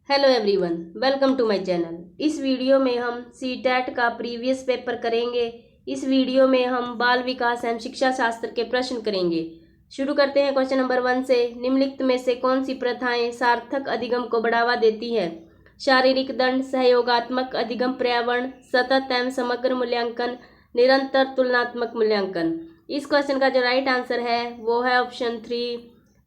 Hello everyone, welcome to my channel. इस video में हम सीटेट का प्रीवियस पेपर करेंगे। इस वीडियो में हम बाल विकास एवं शिक्षा शास्त्र के प्रश्न करेंगे। शुरू करते हैं क्वेश्चन नंबर 1 से। निम्नलिखित में से कौन सी प्रथाएं सार्थक अधिगम को बढ़ावा देती है? शारीरिक दंड, सहयोगात्मक अधिगम, पर्यावरण, सतत एवं समग्र मूल्यांकन, निरंतर तुलनात्मक मूल्यांकन। इस क्वेश्चन का जो राइट आंसर है वो है ऑप्शन 3,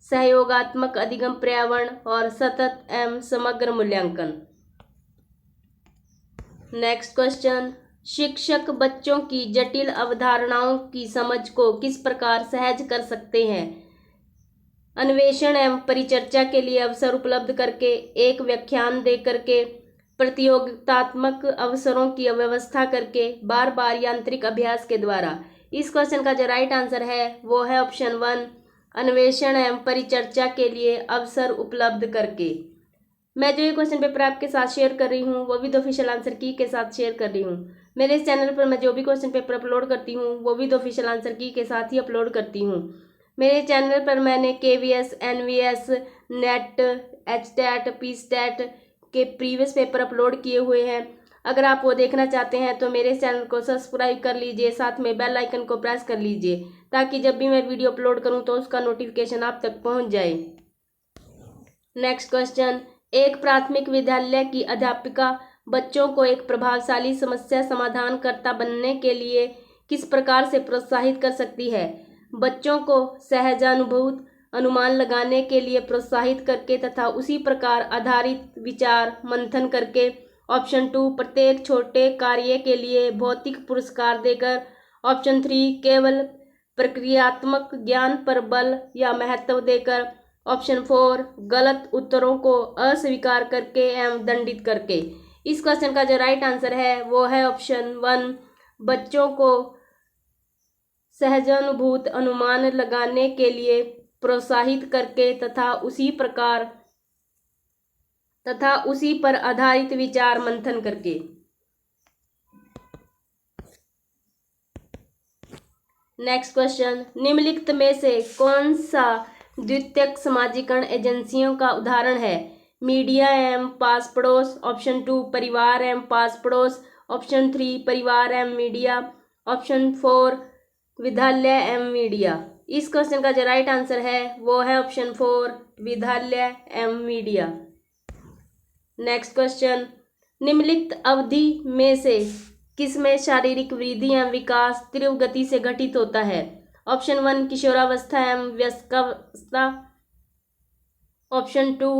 सहयोगात्मक अधिगम, पर्यावरण और सतत एवं समग्र मूल्यांकन। नेक्स्ट क्वेश्चन, शिक्षक बच्चों की जटिल अवधारणाओं की समझ को किस प्रकार सहज कर सकते हैं? अन्वेषण एवं परिचर्चा के लिए अवसर उपलब्ध करके, एक व्याख्यान दे करके, प्रतियोगितात्मक अवसरों की व्यवस्था करके, बार बार यांत्रिक अभ्यास के द्वारा। इस क्वेश्चन का जो राइट आंसर है वो है ऑप्शन 1, अन्वेषण एवं परिचर्चा के लिए अवसर उपलब्ध करके। मैं जो ये क्वेश्चन पेपर आपके साथ शेयर कर रही हूँ वो भी द ऑफिशियल आंसर की के साथ शेयर कर रही हूँ। मेरे इस चैनल पर मैं जो भी क्वेश्चन पेपर अपलोड करती हूँ वो भी द ऑफिशियल आंसर की के साथ ही अपलोड करती हूँ। मेरे चैनल पर मैंने KVS, NVS, net, HTET, PSTET के प्रीवियस पेपर अपलोड किए हुए हैं। अगर आप वो देखना चाहते हैं तो मेरे चैनल को सब्सक्राइब कर लीजिए, साथ में बेल आइकन को प्रेस कर लीजिए ताकि जब भी मैं वीडियो अपलोड करूं तो उसका नोटिफिकेशन आप तक पहुंच जाए। नेक्स्ट क्वेश्चन, एक प्राथमिक विद्यालय की अध्यापिका बच्चों को एक प्रभावशाली समस्या समाधानकर्ता बनने के लिए किस प्रकार से प्रोत्साहित कर सकती है? बच्चों को सहजानुभूत अनुमान लगाने के लिए प्रोत्साहित करके तथा उसी प्रकार आधारित विचार मंथन करके। ऑप्शन 2, प्रत्येक छोटे कार्य के लिए भौतिक पुरस्कार देकर। ऑप्शन 3, केवल प्रक्रियात्मक ज्ञान पर बल या महत्व देकर। ऑप्शन 4, गलत उत्तरों को अस्वीकार करके एवं दंडित करके। इस क्वेश्चन का जो राइट आंसर है वो है ऑप्शन 1, बच्चों को सहजानुभूत अनुमान लगाने के लिए प्रोत्साहित करके तथा उसी पर आधारित विचार मंथन करके। नेक्स्ट क्वेश्चन, निम्नलिखित में से कौन सा द्वितीयक समाजीकरण एजेंसियों का उदाहरण है? मीडिया एवं पास पड़ोस। ऑप्शन 2, परिवार एवं पास पड़ोस। ऑप्शन 3, परिवार एवं मीडिया। ऑप्शन 4, विद्यालय एवं मीडिया। इस क्वेश्चन का जो राइट आंसर है वो है ऑप्शन 4, विद्यालय एवं मीडिया। नेक्स्ट क्वेश्चन, निम्नलिखित अवधि में से किसमें शारीरिक वृद्धि एवं विकास तीव्र गति से घटित होता है? ऑप्शन 1, किशोरावस्था एवं वयस्कावस्था। ऑप्शन 2,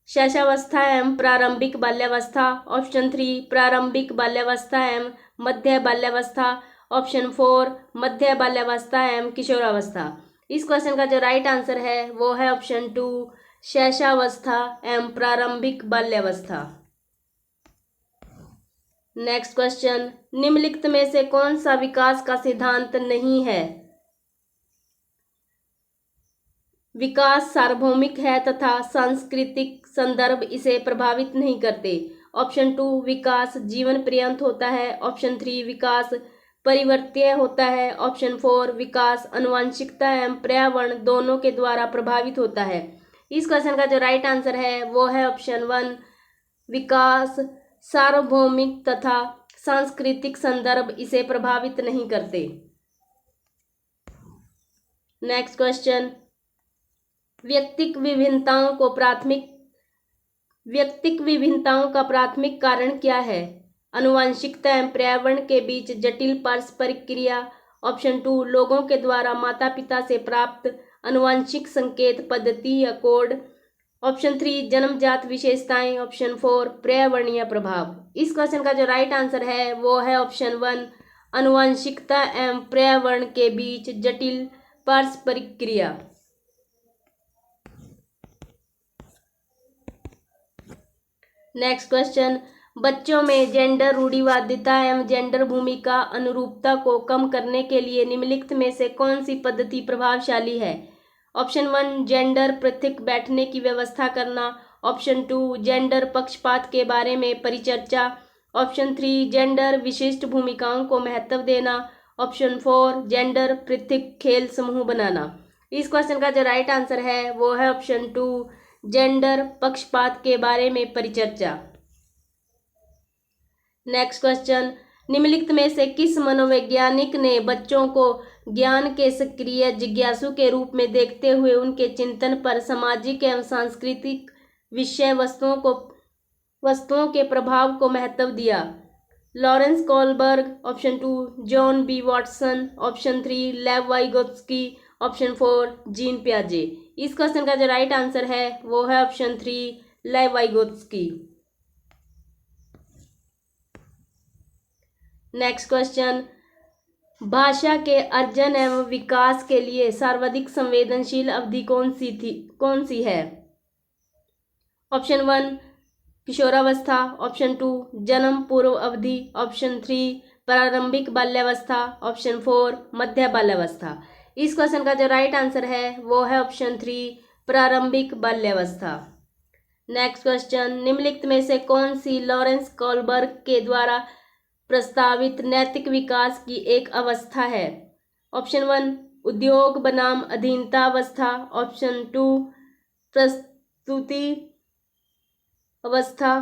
शैशवावस्था एवं प्रारंभिक बाल्यावस्था। ऑप्शन 3, प्रारंभिक बाल्यावस्था एवं मध्य बाल्यावस्था। ऑप्शन 4, मध्य बाल्यावस्था एवं किशोरावस्था। इस क्वेश्चन का जो राइट आंसर है वो है ऑप्शन 2, शैशवावस्था एवं प्रारंभिक बाल्यावस्था। नेक्स्ट क्वेश्चन, निम्नलिखित में से कौन सा विकास का सिद्धांत नहीं है? विकास सार्वभौमिक है तथा सांस्कृतिक संदर्भ इसे प्रभावित नहीं करते। ऑप्शन 2, विकास जीवन पर्यंत होता है। ऑप्शन 3, विकास परिवर्त्य होता है। ऑप्शन 4, विकास आनुवंशिकता एवं पर्यावरण दोनों के द्वारा प्रभावित होता है। इस क्वेश्चन का जो राइट आंसर है वो है ऑप्शन 1, विकास सार्वभौमिक तथा सांस्कृतिक संदर्भ इसे प्रभावित नहीं करते। नेक्स्ट क्वेश्चन, व्यक्तिक विभिन्नताओं का प्राथमिक कारण क्या है? आनुवंशिकता एवं पर्यावरण के बीच जटिल पारस्परिक क्रिया। ऑप्शन 2, लोगों के द्वारा माता पिता से प्राप्त आनुवंशिक संकेत पद्धति या कोड। ऑप्शन 3, जन्मजात विशेषताएं। ऑप्शन 4, पर्यावरणीय प्रभाव। इस क्वेश्चन का जो राइट आंसर है वो है ऑप्शन 1, आनुवंशिकता एवं पर्यावरण के बीच जटिल पारस्परिक क्रिया। नेक्स्ट क्वेश्चन, बच्चों में जेंडर रूढ़िवादिता एवं जेंडर भूमिका अनुरूपता को कम करने के लिए निम्नलिखित में से कौन सी पद्धति प्रभावशाली है? ऑप्शन 1, जेंडर पृथक बैठने की व्यवस्था करना। ऑप्शन 2, जेंडर पक्षपात के बारे में परिचर्चा। ऑप्शन 3, जेंडर विशिष्ट भूमिकाओं को महत्व देना। ऑप्शन 4, जेंडर पृथक खेल समूह बनाना। इस क्वेश्चन का जो राइट आंसर है वो है ऑप्शन 2, जेंडर पक्षपात के बारे में परिचर्चा। नेक्स्ट क्वेश्चन, निम्नलिखित में से किस मनोवैज्ञानिक ने बच्चों को ज्ञान के सक्रिय जिज्ञासु के रूप में देखते हुए उनके चिंतन पर सामाजिक एवं सांस्कृतिक विषय वस्तुओं के प्रभाव को महत्व दिया? Lawrence Kohlberg, option 2 John B Watson, option 3 Lev Vygotsky, option 4 gene पियाजे। इस क्वेश्चन का जो राइट आंसर है वो है option 3 Lev Vygotsky. Next question, भाषा के अर्जन एवं विकास के लिए सर्वाधिक संवेदनशील अवधि कौन सी है? ऑप्शन 1 किशोरावस्था, ऑप्शन 2 जन्म पूर्व अवधि, ऑप्शन 3 प्रारंभिक बाल्यावस्था, ऑप्शन 4 मध्य बाल्यावस्था। इस क्वेश्चन का जो राइट आंसर है वो है ऑप्शन 3 प्रारंभिक बाल्यावस्था। नेक्स्ट क्वेश्चन, निम्नलिखित में से कौन सी लॉरेंस कोलबर्ग के द्वारा प्रस्तावित नैतिक विकास की एक अवस्था है? ऑप्शन 1 उद्योग बनाम अधीनता अवस्था, ऑप्शन 2 प्रस्तुति अवस्था,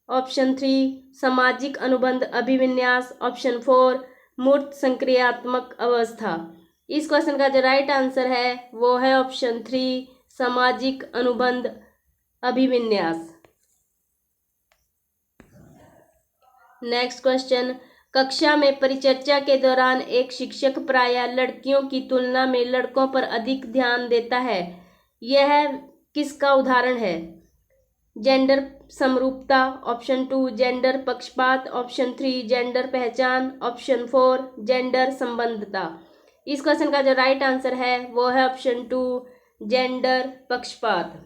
ऑप्शन 3 सामाजिक अनुबंध अभिविन्यास, ऑप्शन 4 मूर्त संक्रियात्मक अवस्था। इस क्वेश्चन का जो राइट आंसर है वो है ऑप्शन 3 सामाजिक अनुबंध अभिविन्यास। नेक्स्ट क्वेश्चन, कक्षा में परिचर्चा के दौरान एक शिक्षक प्रायः लड़कियों की तुलना में लड़कों पर अधिक ध्यान देता है, यह किसका उदाहरण है? जेंडर समरूपता, ऑप्शन 2 जेंडर पक्षपात, ऑप्शन 3 जेंडर पहचान, ऑप्शन 4 जेंडर संबंधता। इस क्वेश्चन का जो राइट आंसर है वो है ऑप्शन 2 जेंडर पक्षपात।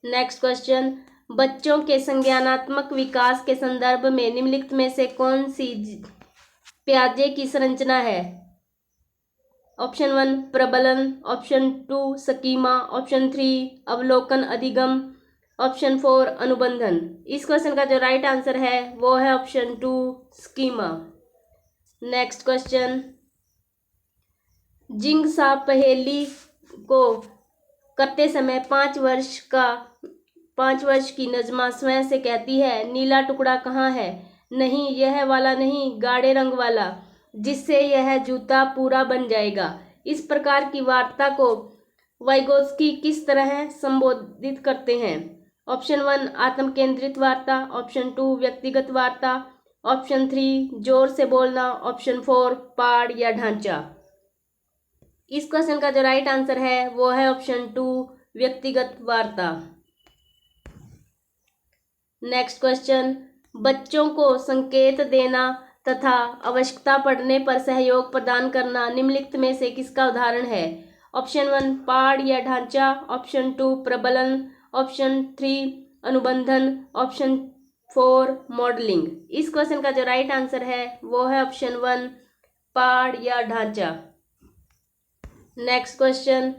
नेक्स्ट क्वेश्चन, बच्चों के संज्ञानात्मक विकास के संदर्भ में निम्नलिखित में से कौन सी पियाजे की संरचना है? ऑप्शन 1 प्रबलन, ऑप्शन 2 स्कीमा, ऑप्शन 3 अवलोकन अधिगम, ऑप्शन 4 अनुबंधन। इस क्वेश्चन का जो राइट आंसर है वो है ऑप्शन 2 स्कीमा। नेक्स्ट क्वेश्चन, जिंगसा पहेली को करते समय 5 वर्ष की नजमा स्वयं से कहती है, नीला टुकड़ा कहाँ है? नहीं, यह वाला नहीं, गाढ़े रंग वाला, जिससे यह जूता पूरा बन जाएगा। इस प्रकार की वार्ता को वाइगोत्स्की किस तरह संबोधित करते हैं? ऑप्शन 1 आत्म केंद्रित वार्ता, ऑप्शन 2 व्यक्तिगत वार्ता, ऑप्शन 3 जोर से बोलना, ऑप्शन 4 पाठ या ढांचा। इस क्वेश्चन का जो राइट आंसर है वो है ऑप्शन 2 व्यक्तिगत वार्ता। नेक्स्ट क्वेश्चन, बच्चों को संकेत देना तथा आवश्यकता पड़ने पर सहयोग प्रदान करना निम्नलिखित में से किसका उदाहरण है? ऑप्शन 1 पाठ या ढांचा, ऑप्शन 2 प्रबलन, ऑप्शन 3 अनुबंधन, ऑप्शन 4 मॉडलिंग। इस क्वेश्चन का जो राइट आंसर है वो है ऑप्शन 1 पाठ या ढांचा। नेक्स्ट क्वेश्चन,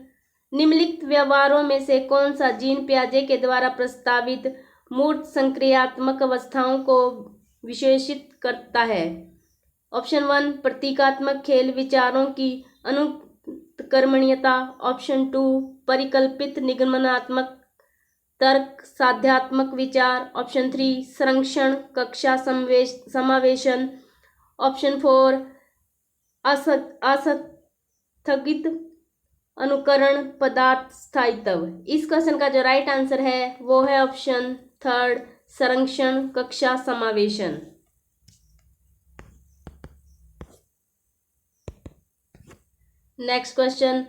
निम्नलिखित व्यवहारों में से कौन सा जीन पियाजे के द्वारा प्रस्तावित मूर्त संक्रियात्मक अवस्थाओं को विशेषित करता है? ऑप्शन 1 प्रतीकात्मक खेल विचारों की अनुत्क्रमणीयता, ऑप्शन 2 परिकल्पित निगमनात्मक तर्क साध्यात्मक विचार, ऑप्शन 3 संरक्षण कक्षा समावेशन, ऑप्शन 4 अस्थगित अनुकरण पदार्थ स्थायित्व। इस क्वेश्चन का जो राइट आंसर है वो है ऑप्शन 3 संरक्षण कक्षा समावेशन। नेक्स्ट क्वेश्चन,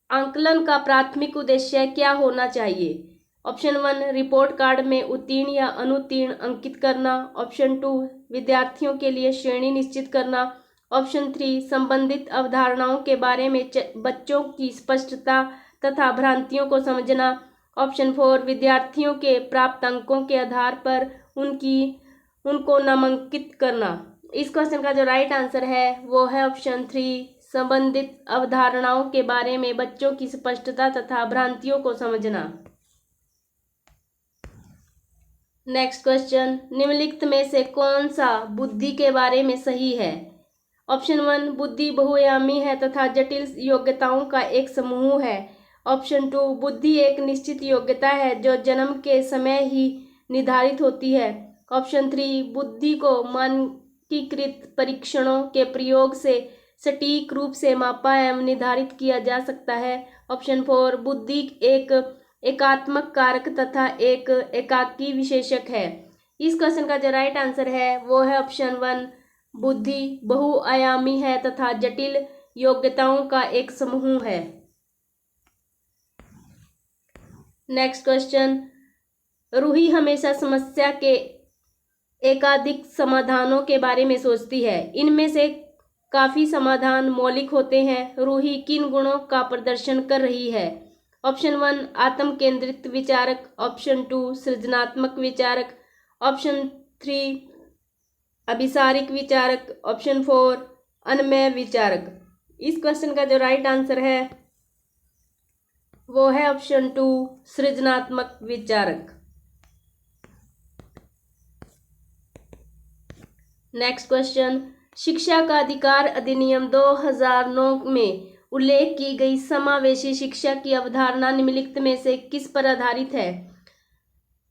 आंकलन का प्राथमिक उद्देश्य क्या होना चाहिए? ऑप्शन 1 रिपोर्ट कार्ड में उत्तीर्ण या अनुत्तीर्ण अंकित करना, ऑप्शन 2 विद्यार्थियों के लिए श्रेणी निश्चित करना, ऑप्शन 3 संबंधित अवधारणाओं के बारे में बच्चों की स्पष्टता तथा भ्रांतियों को समझना, ऑप्शन 4 विद्यार्थियों के प्राप्त अंकों के आधार पर उनको नामांकित करना। इस क्वेश्चन का जो राइट आंसर है वो है ऑप्शन 3 संबंधित अवधारणाओं के बारे में बच्चों की स्पष्टता तथा भ्रांतियों को समझना। नेक्स्ट क्वेश्चन, निम्नलिखित में से कौन सा बुद्धि के बारे में सही है? ऑप्शन 1 बुद्धि बहुआयामी है तथा जटिल योग्यताओं का एक समूह है। ऑप्शन 2 बुद्धि एक निश्चित योग्यता है जो जन्म के समय ही निर्धारित होती है। ऑप्शन 3 बुद्धि को मानकीकृत परीक्षणों के प्रयोग से सटीक रूप से मापा एवं निर्धारित किया जा सकता है। ऑप्शन 4 बुद्धि एक एकात्मक कारक तथा एक एकाकी विशेषक है। इस क्वेश्चन का जो राइट आंसर है वो है ऑप्शन 1 बुद्धि बहुआयामी है तथा जटिल योग्यताओं का एक समूह है। नेक्स्ट क्वेश्चन, रूही हमेशा समस्या के एकाधिक समाधानों के बारे में सोचती है। इनमें से काफी समाधान मौलिक होते हैं। रूही किन गुणों का प्रदर्शन कर रही है? ऑप्शन 1 आत्म केंद्रित विचारक, ऑप्शन 2 सृजनात्मक विचारक, ऑप्शन 3 अभिसारिक विचारक, ऑप्शन 4 अनमय विचारक। इस क्वेश्चन का जो राइट आंसर है वो है ऑप्शन 2 सृजनात्मक विचारक। नेक्स्ट क्वेश्चन, शिक्षा का अधिकार अधिनियम 2009 में उल्लेख की गई समावेशी शिक्षा की अवधारणा निम्नलिखित में से किस पर आधारित है?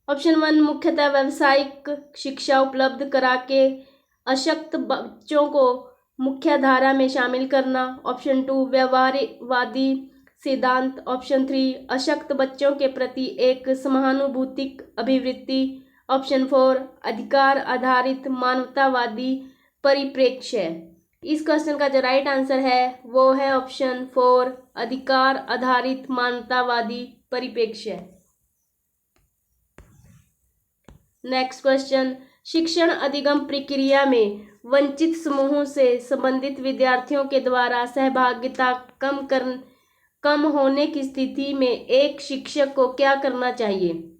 ऑप्शन 1 मुख्यतः व्यावसायिक शिक्षा उपलब्ध करा के अशक्त बच्चों को मुख्यधारा में शामिल करना। ऑप्शन 2 व्यवहारवादी सिद्धांत। ऑप्शन 3 अशक्त बच्चों के प्रति एक सहानुभूतिक अभिवृत्ति। ऑप्शन 4 अधिकार आधारित मानवतावादी परिप्रेक्ष्य। इस क्वेश्चन का जो राइट आंसर है वो है ऑप्शन 4 अधिकार आधारित मानवतावादी परिप्रेक्ष्य। नेक्स्ट क्वेश्चन, शिक्षण अधिगम प्रक्रिया में वंचित समूहों से संबंधित विद्यार्थियों के द्वारा सहभागिता कम होने की स्थिति में एक शिक्षक को क्या करना चाहिए?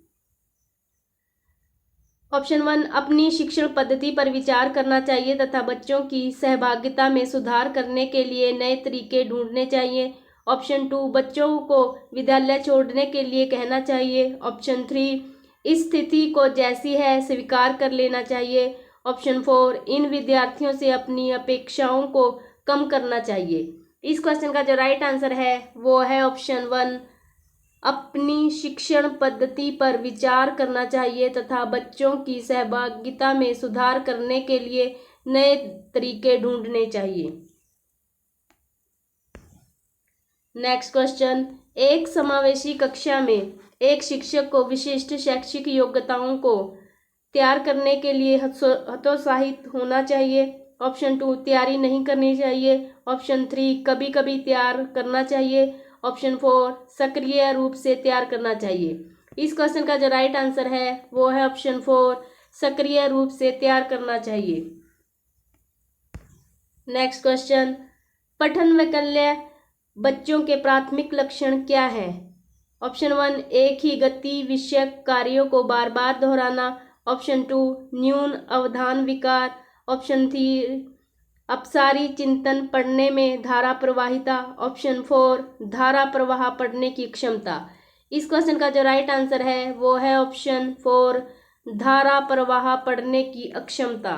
ऑप्शन 1 अपनी शिक्षण पद्धति पर विचार करना चाहिए तथा बच्चों की सहभागिता में सुधार करने के लिए नए तरीके ढूंढने चाहिए। ऑप्शन 2 बच्चों को विद्यालय छोड़ने के लिए कहना चाहिए। ऑप्शन 3 इस स्थिति को जैसी है स्वीकार कर लेना चाहिए। ऑप्शन 4 इन विद्यार्थियों से अपनी अपेक्षाओं को कम करना चाहिए। इस क्वेश्चन का जो राइट आंसर है वो है ऑप्शन 1 अपनी शिक्षण पद्धति पर विचार करना चाहिए तथा बच्चों की सहभागिता में सुधार करने के लिए नए तरीके ढूंढने चाहिए। नेक्स्ट क्वेश्चन, एक समावेशी कक्षा में एक शिक्षक को विशिष्ट शैक्षिक योग्यताओं को तैयार करने के लिए हतोत्साहित होना चाहिए। ऑप्शन 2 तैयारी नहीं करनी चाहिए। ऑप्शन 3 कभी कभी तैयार करना चाहिए। ऑप्शन 4 सक्रिय रूप से तैयार करना चाहिए। इस क्वेश्चन का जो राइट आंसर है वो है ऑप्शन 4 सक्रिय रूप से तैयार करना चाहिए। नेक्स्ट क्वेश्चन, पठन वैकल्य बच्चों के प्राथमिक लक्षण क्या है? ऑप्शन 1 एक ही गति विषयक कार्यों को बार बार दोहराना। ऑप्शन 2 न्यून अवधान विकार। ऑप्शन 3 अपसारी चिंतन पढ़ने में धारा प्रवाहिता। ऑप्शन 4 धारा प्रवाह पढ़ने की क्षमता। इस क्वेश्चन का जो राइट आंसर है वो है ऑप्शन 4 धारा प्रवाह पढ़ने की अक्षमता।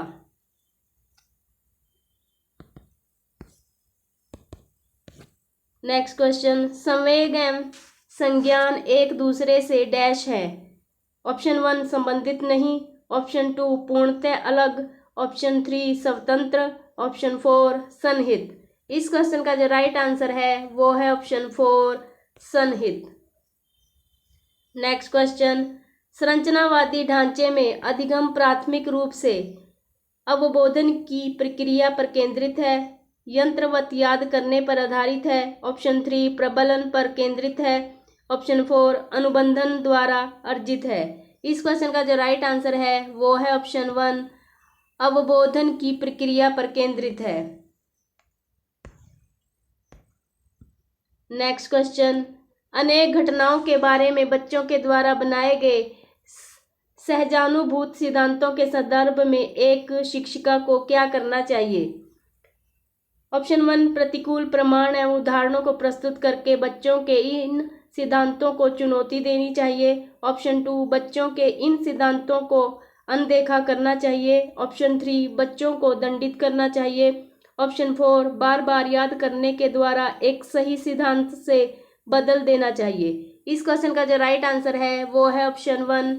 नेक्स्ट क्वेश्चन, संवेग एवं संज्ञान एक दूसरे से डैश है। ऑप्शन 1 संबंधित नहीं। ऑप्शन 2 पूर्णतः अलग। ऑप्शन 3 स्वतंत्र। ऑप्शन 4 सन्निहित। इस क्वेश्चन का जो राइट आंसर है वो है ऑप्शन 4 सन्निहित। नेक्स्ट क्वेश्चन, संरचनावादी ढांचे में अधिगम प्राथमिक रूप से अवबोधन की प्रक्रिया पर केंद्रित है, यंत्रवत याद करने पर आधारित है। ऑप्शन 3 प्रबलन पर केंद्रित है। ऑप्शन 4 अनुबंधन द्वारा अर्जित है। इस क्वेश्चन का जो राइट आंसर है वो है ऑप्शन 1 अवबोधन की प्रक्रिया पर केंद्रित है। नेक्स्ट क्वेश्चन, अनेक घटनाओं के बारे में बच्चों के द्वारा बनाए गए सहजानुभूत सिद्धांतों के संदर्भ में एक शिक्षिका को क्या करना चाहिए? ऑप्शन 1 प्रतिकूल प्रमाण एवं उदाहरणों को प्रस्तुत करके बच्चों के इन सिद्धांतों को चुनौती देनी चाहिए। ऑप्शन 2 बच्चों के इन सिद्धांतों को अनदेखा करना चाहिए। ऑप्शन 3 बच्चों को दंडित करना चाहिए। ऑप्शन 4 बार बार याद करने के द्वारा एक सही सिद्धांत से बदल देना चाहिए। इस क्वेश्चन का जो राइट आंसर है वो है ऑप्शन 1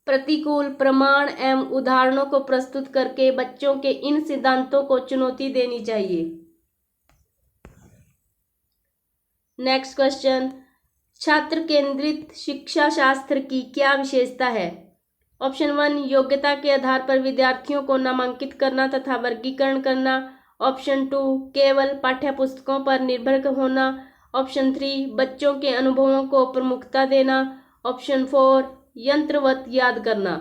प्रतिकूल प्रमाण एवं उदाहरणों को प्रस्तुत करके बच्चों के इन सिद्धांतों को चुनौती देनी चाहिए। नेक्स्ट क्वेश्चन, छात्र केंद्रित शिक्षा शास्त्र की क्या विशेषता है? ऑप्शन 1 योग्यता के आधार पर विद्यार्थियों को नामांकित करना तथा वर्गीकरण करना। ऑप्शन 2 केवल पाठ्यपुस्तकों पर निर्भर होना। ऑप्शन 3 बच्चों के अनुभवों को प्रमुखता देना। ऑप्शन 4 यंत्रवत याद करना।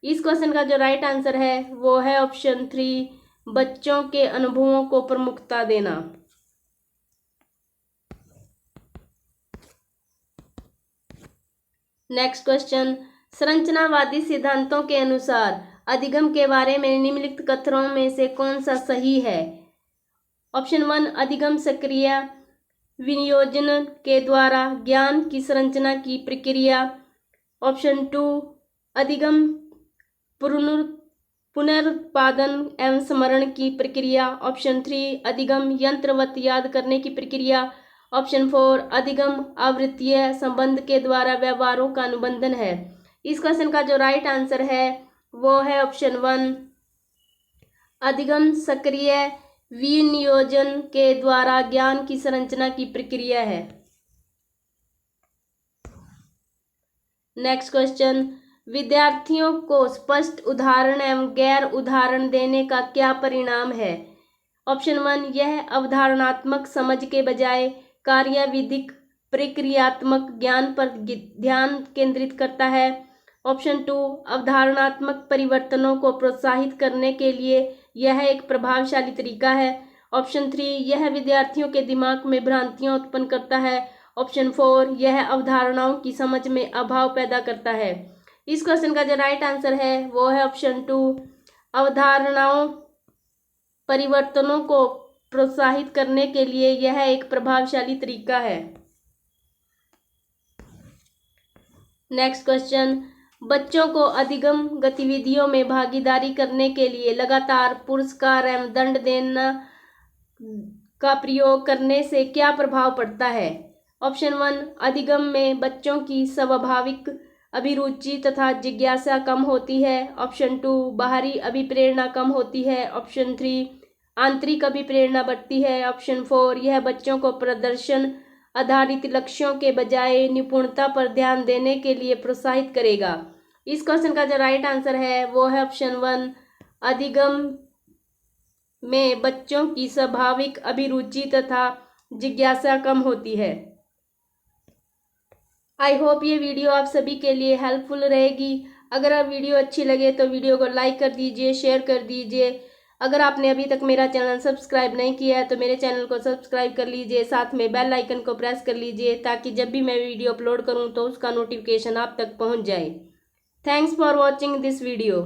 इस क्वेश्चन का जो राइट आंसर है वो है ऑप्शन 3 बच्चों के अनुभवों को प्रमुखता देना। नेक्स्ट क्वेश्चन, संरचनावादी सिद्धांतों के अनुसार अधिगम के बारे में निम्नलिखित कथनों में से कौन सा सही है? ऑप्शन 1 अधिगम सक्रिय विनियोजन के द्वारा ज्ञान की संरचना की प्रक्रिया। ऑप्शन 2 अधिगम पुनरुत्पादन एवं स्मरण की प्रक्रिया। ऑप्शन 3 अधिगम यंत्रवत याद करने की प्रक्रिया। ऑप्शन 4 अधिगम आवृत्तीय संबंध के द्वारा व्यवहारों का अनुबंधन है। इस क्वेश्चन का जो राइट आंसर है वो है ऑप्शन 1 अधिगम सक्रिय विनियोजन के द्वारा ज्ञान की संरचना की प्रक्रिया है। नेक्स्ट क्वेश्चन, विद्यार्थियों को स्पष्ट उदाहरण एवं गैर उदाहरण देने का क्या परिणाम है? ऑप्शन 1 यह अवधारणात्मक समझ के बजाय कार्यविधिक प्रक्रियात्मक ज्ञान पर ध्यान केंद्रित करता है। ऑप्शन 2 अवधारणात्मक परिवर्तनों को प्रोत्साहित करने के लिए यह एक प्रभावशाली तरीका है। ऑप्शन 3 यह विद्यार्थियों के दिमाग में भ्रांतियां उत्पन्न करता है। ऑप्शन 4 यह अवधारणाओं की समझ में अभाव पैदा करता है। इस क्वेश्चन का जो राइट आंसर है वो है ऑप्शन 2 अवधारणाओं परिवर्तनों को प्रोत्साहित करने के लिए यह एक प्रभावशाली तरीका है। नेक्स्ट क्वेश्चन, बच्चों को अधिगम गतिविधियों में भागीदारी करने के लिए लगातार पुरस्कार एवं दंड देना का प्रयोग करने से क्या प्रभाव पड़ता है? ऑप्शन 1 अधिगम में बच्चों की स्वाभाविक अभिरुचि तथा जिज्ञासा कम होती है। ऑप्शन 2 बाहरी अभिप्रेरणा कम होती है। ऑप्शन 3 आंतरिक अभिप्रेरणा बढ़ती है। ऑप्शन 4 यह बच्चों को प्रदर्शन आधारित लक्ष्यों के बजाय निपुणता पर ध्यान देने के लिए प्रोत्साहित करेगा। इस क्वेश्चन का जो राइट आंसर है वो है ऑप्शन 1 अधिगम में बच्चों की स्वाभाविक अभिरुचि तथा जिज्ञासा कम होती है। आई होप ये वीडियो आप सभी के लिए हेल्पफुल रहेगी। अगर आप वीडियो अच्छी लगे तो वीडियो को लाइक कर दीजिए, शेयर कर दीजिए। अगर आपने अभी तक मेरा चैनल सब्सक्राइब नहीं किया है तो मेरे चैनल को सब्सक्राइब कर लीजिए, साथ में बेल आइकन को प्रेस कर लीजिए ताकि जब भी मैं वीडियो अपलोड करूं तो उसका नोटिफिकेशन आप तक पहुंच जाए। Thanks for watching this video.